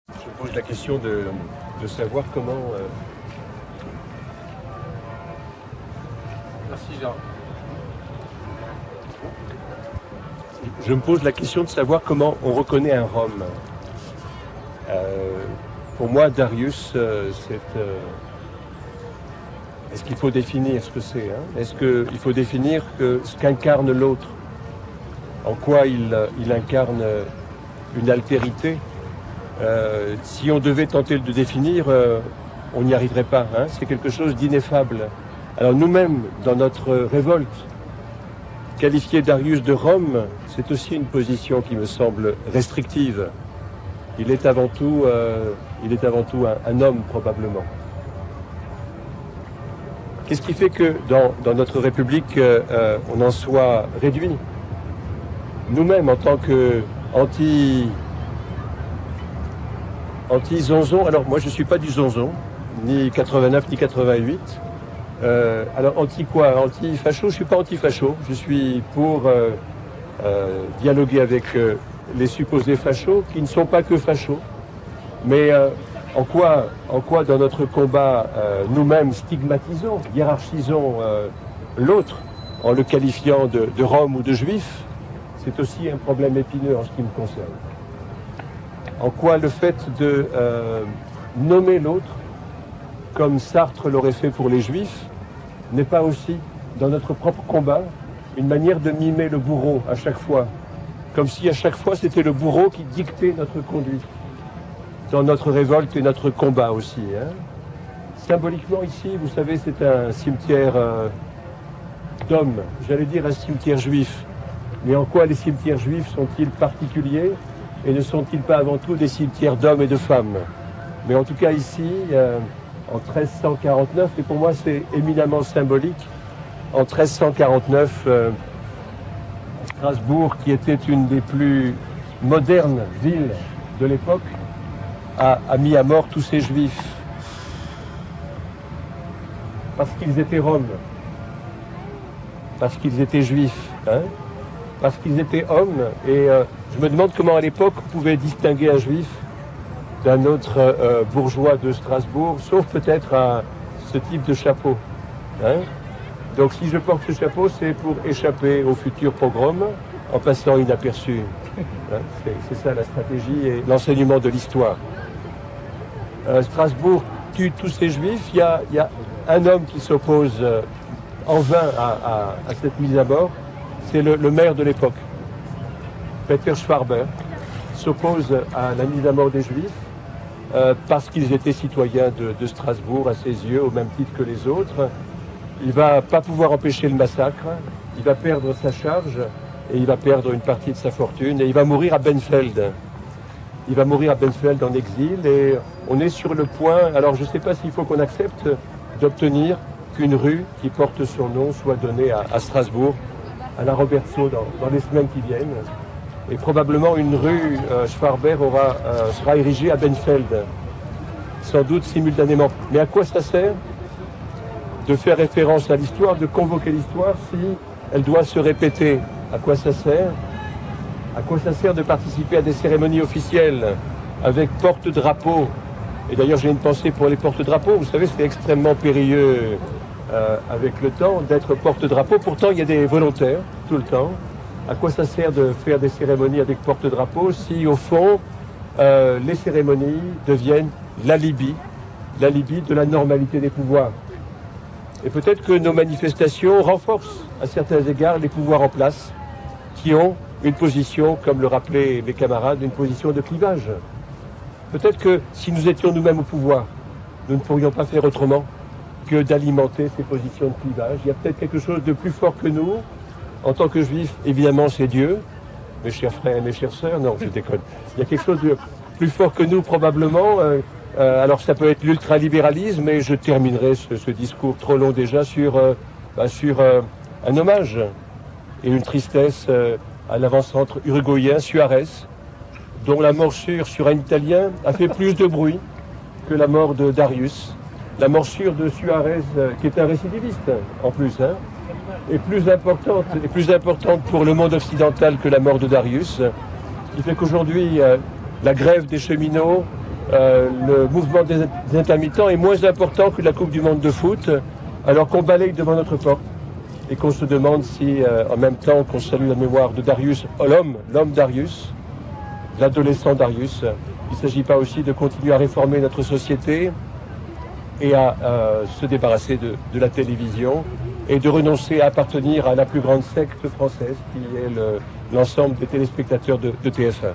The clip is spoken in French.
Je pose la question de savoir comment... Merci Jean. Je me pose la question de savoir comment on reconnaît un Rome. Pour moi, Darius, est-ce qu'il faut définir ce que c'est, hein? Est-ce qu'il faut définir ce qu'incarne l'autre? En quoi il incarne une altérité? Si on devait tenter de définir, on n'y arriverait pas, hein? C'est quelque chose d'ineffable. Alors nous-mêmes, dans notre révolte, qualifier Darius de Rome, c'est aussi une position qui me semble restrictive. Il est avant tout un homme, probablement. Qu'est-ce qui fait que dans notre République, on en soit réduit? Nous-mêmes, en tant que anti-zonzon, alors moi je ne suis pas du zonzon, ni 89 ni 88. Alors anti quoi? Anti-facho? Je ne suis pas anti-facho, je suis pour dialoguer avec les supposés fachos, qui ne sont pas que fachos. Mais en quoi dans notre combat, nous-mêmes stigmatisons, hiérarchisons l'autre en le qualifiant de Rome ou de juif? C'est aussi un problème épineux en ce qui me concerne. En quoi le fait de nommer l'autre, comme Sartre l'aurait fait pour les Juifs, n'est pas aussi, dans notre propre combat, une manière de mimer le bourreau à chaque fois, comme si à chaque fois c'était le bourreau qui dictait notre conduite, dans notre révolte et notre combat aussi, hein. Symboliquement ici, vous savez, c'est un cimetière d'hommes, j'allais dire un cimetière juif. Mais en quoi les cimetières juifs sont-ils particuliers et ne sont-ils pas avant tout des cimetières d'hommes et de femmes? Mais en tout cas ici, en 1349, et pour moi c'est éminemment symbolique, en 1349, Strasbourg, qui était une des plus modernes villes de l'époque, a mis à mort tous ces juifs. Parce qu'ils étaient roms, parce qu'ils étaient juifs, hein? Parce qu'ils étaient hommes, et je me demande comment à l'époque on pouvait distinguer un juif d'un autre bourgeois de Strasbourg, sauf peut-être à ce type de chapeau, hein? Donc si je porte ce chapeau, c'est pour échapper au futur pogrom en passant inaperçu, hein? C'est ça la stratégie et l'enseignement de l'histoire. Strasbourg tue tous ces juifs, il y a un homme qui s'oppose en vain à cette mise à mort. C'est le maire de l'époque, Peter Schwarber, s'oppose à la mise à mort des Juifs parce qu'ils étaient citoyens de Strasbourg à ses yeux, au même titre que les autres. Il ne va pas pouvoir empêcher le massacre, il va perdre sa charge et il va perdre une partie de sa fortune et il va mourir à Benfeld. Il va mourir à Benfeld en exil et on est sur le point, alors je ne sais pas s'il faut qu'on accepte d'obtenir qu'une rue qui porte son nom soit donnée à Strasbourg, à la Robertso dans les semaines qui viennent. Et probablement une rue Schwarber sera érigée à Benfeld, sans doute simultanément. Mais à quoi ça sert de faire référence à l'histoire, de convoquer l'histoire si elle doit se répéter? À quoi ça sert? À quoi ça sert de participer à des cérémonies officielles avec porte-drapeau? Et d'ailleurs j'ai une pensée pour les porte-drapeaux, vous savez c'est extrêmement périlleux avec le temps d'être porte-drapeau. Pourtant, il y a des volontaires tout le temps. À quoi ça sert de faire des cérémonies avec porte-drapeau si, au fond, les cérémonies deviennent l'alibi de la normalité des pouvoirs? Et peut-être que nos manifestations renforcent, à certains égards, les pouvoirs en place, qui ont une position, comme le rappelaient mes camarades, une position de clivage. Peut-être que si nous étions nous-mêmes au pouvoir, nous ne pourrions pas faire autrement que d'alimenter ces positions de clivage. Il y a peut-être quelque chose de plus fort que nous. En tant que juif, évidemment, c'est Dieu. Mes chers frères et mes chères sœurs, non, je déconne. Il y a quelque chose de plus fort que nous, probablement. Alors, ça peut être l'ultralibéralisme, mais je terminerai ce discours trop long déjà sur un hommage et une tristesse à l'avant-centre uruguayen Suarez, dont la morsure sur un Italien a fait plus de bruit que la mort de Darius. La morsure de Suarez, qui est un récidiviste en plus, hein, est plus importante pour le monde occidental que la mort de Darius. Ce qui fait qu'aujourd'hui, la grève des cheminots le mouvement des intermittents est moins important que la Coupe du Monde de foot, alors qu'on balaye devant notre porte et qu'on se demande si, en même temps qu'on salue la mémoire de Darius, l'homme Darius, l'adolescent Darius, il ne s'agit pas aussi de continuer à réformer notre société et à se débarrasser de la télévision et de renoncer à appartenir à la plus grande secte française qui est l'ensemble des téléspectateurs de TF1.